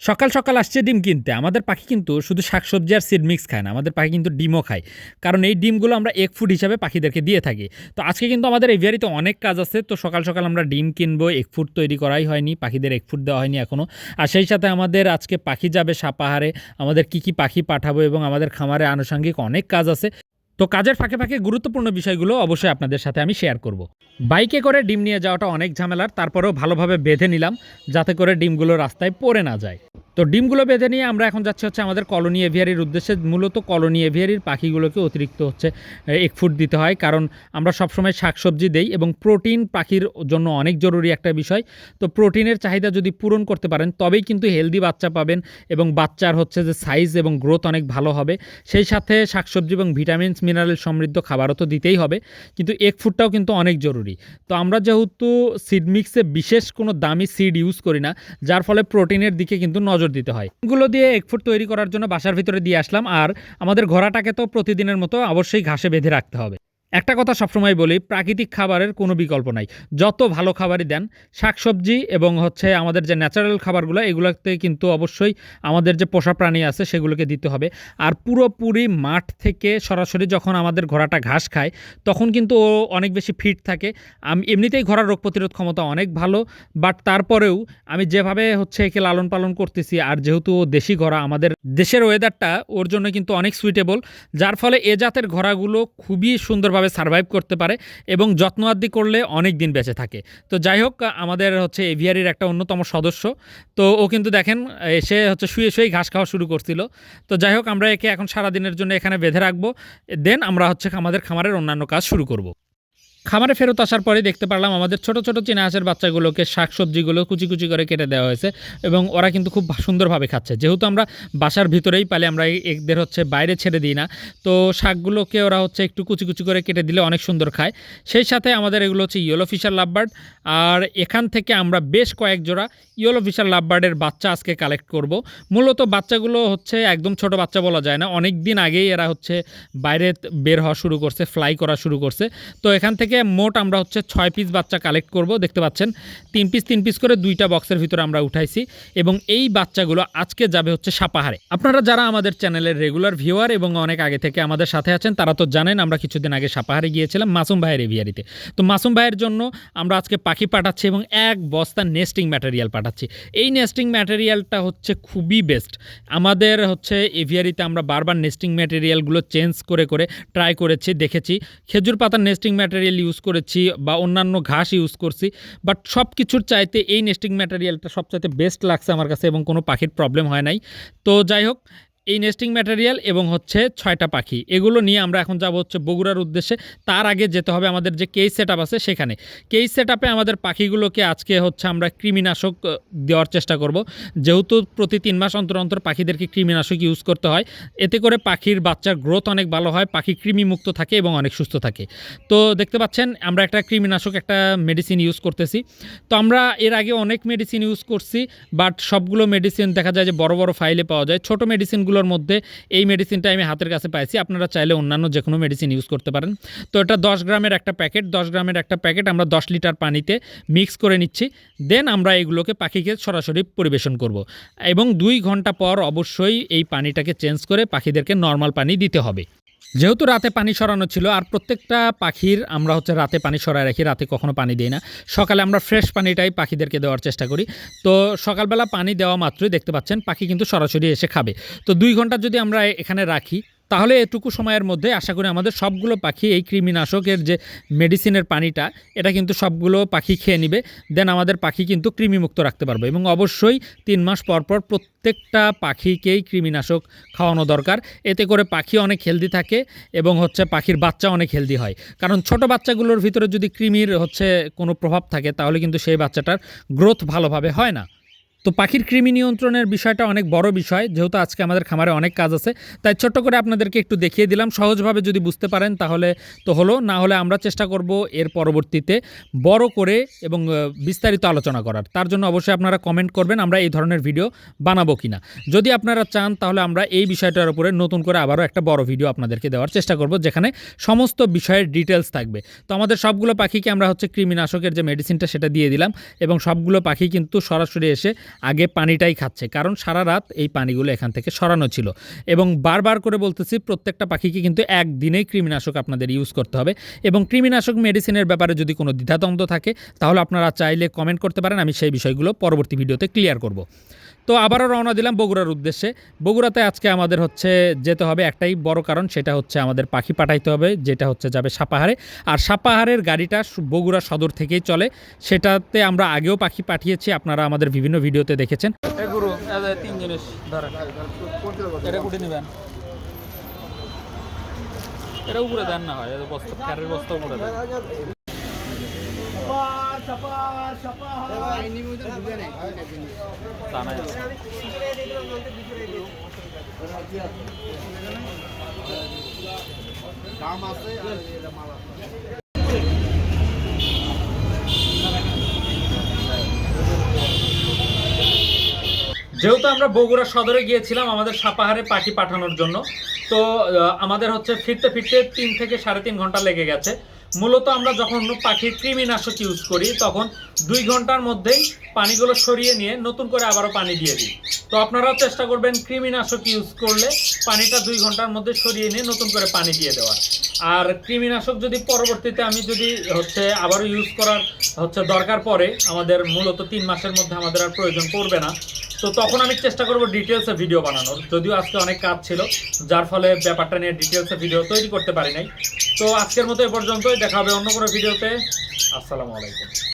সকাল সকাল আসছে ডিম কিনতে। আমাদের পাখি কিন্তু শুধু শাকসবজি আর সিড মিক্স খায় না। আমাদের পাখি কিন্তু ডিমও খায়। কারণ এই ডিমগুলো আমরা এগ ফুড হিসাবে পাখিদেরকে দিয়ে থাকি। তো আজকে কিন্তু আমাদের এভিয়ারিতে অনেক কাজ আছে। তো সকাল সকাল আমরা ডিম কিনবো। এগ ফুড তৈরি করাই হয়নি। পাখিদের এগ ফুড দেওয়া হয়নি এখনো। আর সেই সাথে আমাদের আজকে পাখি যাবে সাপাহারে। আমাদের কি পাখি পাঠাবো এবং আমাদের খামারে আনুষঙ্গিক অনেক কাজ আছে। তো কাজের ফাঁকে ফাঁকে গুরুত্বপূর্ণ বিষয়গুলো অবশ্যই আপনাদের সাথে আমি শেয়ার করব। বাইকে করে ডিম নিয়ে যাওয়াটা অনেক ঝামেলার, তারপরেও ভালোভাবে বেঁধে নিলাম যাতে করে ডিমগুলো রাস্তায় পড়ে না যায়। তো ডিমগুলো বেঁধে নিয়ে আমরা এখন যাচ্ছি হচ্ছে আমাদের কলোনি এভিয়ারির উদ্দেশ্যে। মূলত কলোনি এভিয়ারির পাখিগুলোকে অতিরিক্ত হচ্ছে এগ ফুড দিতে হয়, কারণ আমরা সবসময় শাকসবজি দেই এবং প্রোটিন পাখির জন্য অনেক জরুরি একটা বিষয়। তো প্রোটিনের চাহিদা যদি পূরণ করতে পারেন তবেই কিন্তু হেলদি বাচ্চা পাবেন এবং বাচ্চার হচ্ছে যে সাইজ এবং গ্রোথ অনেক ভালো হবে। সেই সাথে শাকসবজি এবং ভিটামিনস মিনারেল সমৃদ্ধ খাবারও তো দিতেই হবে, কিন্তু এগ ফুডটাও কিন্তু অনেক জরুরি। তো আমরা যেহেতু সিড মিক্সে বিশেষ কোনো দামি সিড ইউজ করি না, যার ফলে প্রোটিনের দিকে কিন্তু নজর দিতে হয়। এগুলো দিয়ে এগ ফুড তৈরি করার জন্য বাসার ভিতরে দিয়ে আসলাম। আর আমাদের ঘোড়াটাকে তো প্রতিদিনের মতো অবশ্যই ঘাসে বেঁধে রাখতে হবে। একটা কথা সবসময় বলি, প্রাকৃতিক খাবারের কোনো বিকল্প নাই। যত ভালো খাবারই দেন, শাকসবজি এবং হচ্ছে আমাদের যে ন্যাচারাল খাবারগুলো, এগুলোতে কিন্তু অবশ্যই আমাদের যে পোষা প্রাণী আছে সেগুলোকে দিতে হবে। আর পুরোপুরি মাঠ থেকে সরাসরি যখন আমাদের ঘোড়াটা ঘাস খায় তখন কিন্তু ও অনেক বেশি ফিট থাকে। আমি এমনিতেই ঘোড়ার রোগ প্রতিরোধ ক্ষমতা অনেক ভালো, বাট তারপরেও আমি যেভাবে হচ্ছে একে লালন পালন করতেছি, আর যেহেতু ও দেশি ঘোড়া, আমাদের দেশের ওয়েদারটা ওর জন্য কিন্তু অনেক সুইটেবল, যার ফলে এ জাতের ঘোড়াগুলো খুবই সুন্দরভাবে সার্ভাইভ করতে পারে এবং যত্ন আদি করলে অনেক দিন বেঁচে থাকে। তো যাই হোক, আমাদের হচ্ছে এভিয়ারির একটা অন্যতম সদস্য। তো ও কিন্তু দেখেন এসে হচ্ছে শুয়ে শুয়েই ঘাস খাওয়া শুরু করছিল। তো যাই হোক, আমরা একে এখন সারাদিনের জন্য এখানে বেঁধে রাখবো। দেন আমরা হচ্ছে আমাদের খামারের অন্যান্য কাজ শুরু করব। খামারে ফেরত আসার পরে দেখতে পারলাম আমাদের ছোট ছোট চীনা হাঁসের বাচ্চাগুলোকে শাকসবজিগুলো কুচি কুচি করে কেটে দেওয়া হয়েছে এবং ওরা কিন্তু খুব সুন্দরভাবে খাচ্ছে। যেহেতু আমরা বাসার ভিতরেই পালে, আমরা এদের হচ্ছে বাইরে ছেড়ে দিই না, তো শাকগুলোকে ওরা হচ্ছে একটু কুচি কুচি করে কেটে দিলে অনেক সুন্দর খায়। সেই সাথে আমাদের এগুলো হচ্ছে ইয়েলো ফিশার লাভবার্ড, আর এখান থেকে আমরা বেশ কয়েক জোড়া ইয়েলো ফিশার লাভবার্ডের বাচ্চা আজকে কালেক্ট করব। মূলত বাচ্চাগুলো হচ্ছে একদম ছোট বাচ্চা বলা যায় না, অনেক দিন আগেই এরা হচ্ছে বাইরে বের হওয়া শুরু করছে, ফ্লাই করা শুরু করছে। তো এখান থেকে মোট আমরা হচ্ছে 6 পিস বাচ্চা কালেক্ট করব। দেখতে পাচ্ছেন 3 পিস করে 2টা বক্সের ভিতরে আমরা উঠাইছি এবং এই বাচ্চাগুলো আজকে যাবে হচ্ছে সাপাহারে। আপনারা যারা আমাদের চ্যানেলের রেগুলার ভিউয়ার এবং অনেক আগে থেকে আমাদের সাথে আছেন তারা তো জানেন আমরা কিছুদিন আগে সাপাহারে গিয়েছিলাম মাসুম ভাইয়ের এভিয়ারিতে। তো মাসুম ভাইয়ের জন্য আমরা আজকে পাখি পাঠাচ্ছি এবং এক বস্তা নেস্টিং ম্যাটেরিয়াল পাঠাচ্ছি। এই নেস্টিং ম্যাটেরিয়ালটা হচ্ছে খুবই বেস্ট। আমাদের হচ্ছে এভিয়ারিতে আমরা বারবার নেস্টিং ম্যাটেরিয়ালগুলো চেঞ্জ করে করে ট্রাই করেছি, দেখেছি। খেজুর পাতার নেস্টিং ম্যাটেরিয়াল ইউজ করেছি বা অন্যান্য ঘাস ইউজ করছি, বাট সব কিছুর চাইতে এই নেস্টিং ম্যাটেরিয়ালটা সবচাইতে বেস্ট লাগছে আমার কাছে এবং কোনো পাখির প্রবলেম হয় নাই। তো যাই হোক, এই নেস্টিং ম্যাটেরিয়াল এবং হচ্ছে 6টা পাখি, এগুলো নিয়ে আমরা এখন যাব হচ্ছে বগুড়ার উদ্দেশ্যে। তার আগে যেতে হবে আমাদের যে কেজ সেট আপ আছে সেখানে। কেজ সেট আপে আমাদের পাখিগুলোকে আজকে হচ্ছে আমরা কৃমিনাশক দেওয়ার চেষ্টা করব, যেহেতু প্রতি 3 মাস অন্তর অন্তর পাখিদেরকে কৃমিনাশক ইউজ করতে হয়। এতে করে পাখির বাচ্চার গ্রোথ অনেক ভালো হয়, পাখি কৃমিমুক্ত থাকে এবং অনেক সুস্থ থাকে। তো দেখতে পাচ্ছেন আমরা একটা কৃমিনাশক, একটা মেডিসিন ইউজ করতেছি। তো আমরা এর আগে অনেক মেডিসিন ইউজ করছি, বাট সবগুলো মেডিসিন দেখা যায় যে বড় বড় ফাইলে পাওয়া যায়। ছোট মেডিসিনগুলোর মধ্যে এই মেডিসিনটা আমি হাতের কাছে পাইছি। আপনারা চাইলে অন্যান্য যে কোনো মেডিসিন ইউজ করতে পারেন। তো এটা 10 গ্রামের একটা প্যাকেট, 10 গ্রামের একটা প্যাকেট আমরা 10 লিটার পানিতে মিক্স করে নিচ্ছি। দেন আমরা এগুলোকে পাখিকে সরাসরি পরিবেশন করব এবং 2 ঘন্টা পর অবশ্যই এই পানিটাকে চেঞ্জ করে পাখিদেরকে নর্মাল পানি দিতে হবে। যেহেতু রাতে পানি সরানো ছিল, আর প্রত্যেকটা পাখির আমরা হচ্ছে রাতে পানি সরায় রাখি, রাতে কখনো পানি দিই না। সকালে আমরা ফ্রেশ পানিটাই পাখিদেরকে দেওয়ার চেষ্টা করি। তো সকালবেলা পানি দেওয়া মাত্রই দেখতে পাচ্ছেন পাখি কিন্তু সরাসরি এসে খাবে। তো 2 ঘন্টা যদি আমরা এখানে রাখি তাহলে এটুকু সময়ের মধ্যে আশা করি আমাদের সবগুলো পাখি এই কৃমিনাশকের যে মেডিসিনের পানিটা, এটা কিন্তু সবগুলো পাখি খেয়ে নিবে। দেন আমাদের পাখি কিন্তু কৃমিমুক্ত রাখতে পারবে এবং অবশ্যই 3 মাস পর পর প্রত্যেকটা পাখিকেই কৃমিনাশক খাওয়ানো দরকার। এতে করে পাখি অনেক হেলদি থাকে এবং হচ্ছে পাখির বাচ্চা অনেক হেলদি হয়। কারণ ছোট বাচ্চাগুলোর ভিতরে যদি কৃমির হচ্ছে কোনো প্রভাব থাকে তাহলে কিন্তু সেই বাচ্চাটার গ্রোথ ভালোভাবে হয় না। তো পাখির কৃমি নিয়ন্ত্রণের বিষয়টা অনেক বড় বিষয়, যেহেতু আজকে আমাদের খামারে অনেক কাজ আছে তাই ছোট্ট করে আপনাদেরকে একটু দেখিয়ে দিলাম। সহজভাবে যদি বুঝতে পারেন তাহলে তো হলো, না হলে আমরা চেষ্টা করব এর পরবর্তীতে বড় করে এবং বিস্তারিত আলোচনা করার। তার জন্য অবশ্যই আপনারা কমেন্ট করবেন আমরা এই ধরনের ভিডিও বানাবো কিনা। যদি আপনারা চান তাহলে আমরা এই বিষয়টার উপরে নতুন করে আবারও একটা বড় ভিডিও আপনাদেরকে দেওয়ার চেষ্টা করব, যেখানে সমস্ত বিষয়ের ডিটেলস থাকবে। তো আমাদের সবগুলো পাখিকে আমরা হচ্ছে কৃমিনাশকের যে মেডিসিনটা সেটা দিয়ে দিলাম এবং সবগুলো পাখি কিন্তু সরাসরি এসে আগে পানিটাই খাচ্ছে, কারণ সারা রাত এই পানিগুলো এখান থেকে সরানো ছিল। এবং বারবার করে বলতেছি, প্রত্যেকটা পাখিকে কিন্তু একদিনেই কৃমিনাশক আপনাদের ইউজ করতে হবে। এবং কৃমিনাশক মেডিসিনের ব্যাপারে যদি কোনো দ্বিধাদ্বন্দ্ব থাকে তাহলে আপনারা চাইলে কমেন্ট করতে পারেন, আমি সেই বিষয়গুলো পরবর্তী ভিডিওতে ক্লিয়ার করব। তো আবারও রওনা দিলাম বগুড়ার উদ্দেশ্যে। বগুড়াতে আজকে আমাদের হচ্ছে যেতে হবে একটাই বড় কারণ, সেটা হচ্ছে আমাদের পাখি পাঠাইতে হবে, যেটা হচ্ছে যাবে সাপাহারে। আর সাপাহারের গাড়িটা বগুড়া সদর থেকেই চলে, সেটাতে আমরা আগেও পাখি পাঠিয়েছি, আপনারা আমাদের বিভিন্ন ভিডিওতে দেখেছেন। তিন জিনিস এটা কুটে নেবেন, এটা উপরে দেন না হয়, বস্তা কারের বস্তা উপরে দেন। যেহেতু আমরা বগুড়া সদরে গিয়েছিলাম আমাদের সাপাহারে পাখি পাঠানোর জন্য, তো আমাদের হচ্ছে ফিরতে ফিরতে 3 থেকে 3.5 ঘন্টা লেগে গেছে। মূলত আমরা যখন পাখির কৃমিনাশক ইউজ করি তখন 2 ঘন্টার মধ্যেই পানিগুলো সরিয়ে নিয়ে নতুন করে আবারও পানি দিয়ে দিই। তো আপনারাও চেষ্টা করবেন কৃমিনাশক ইউজ করলে পানিটা 2 ঘন্টার মধ্যে সরিয়ে নিয়ে নতুন করে পানি দিয়ে দেওয়ার। আর কৃমিনাশক যদি পরবর্তীতে আমি যদি হচ্ছে আবারও ইউজ করার হচ্ছে দরকার পড়ে, আমাদের মূলত 3 মাসের মধ্যে আমাদের আর প্রয়োজন পড়বে না, তো তখন আমি চেষ্টা করবো ডিটেলসে ভিডিও বানানোর। যদিও আজকে অনেক কাজ ছিল, যার ফলে ব্যাপারটা নিয়ে ডিটেলসে ভিডিও তৈরি করতে পারি নাই। তো আজকের মতো এ পর্যন্তই, দেখা হবে অন্য কোনো ভিডিওতে। আসসালামু আলাইকুম।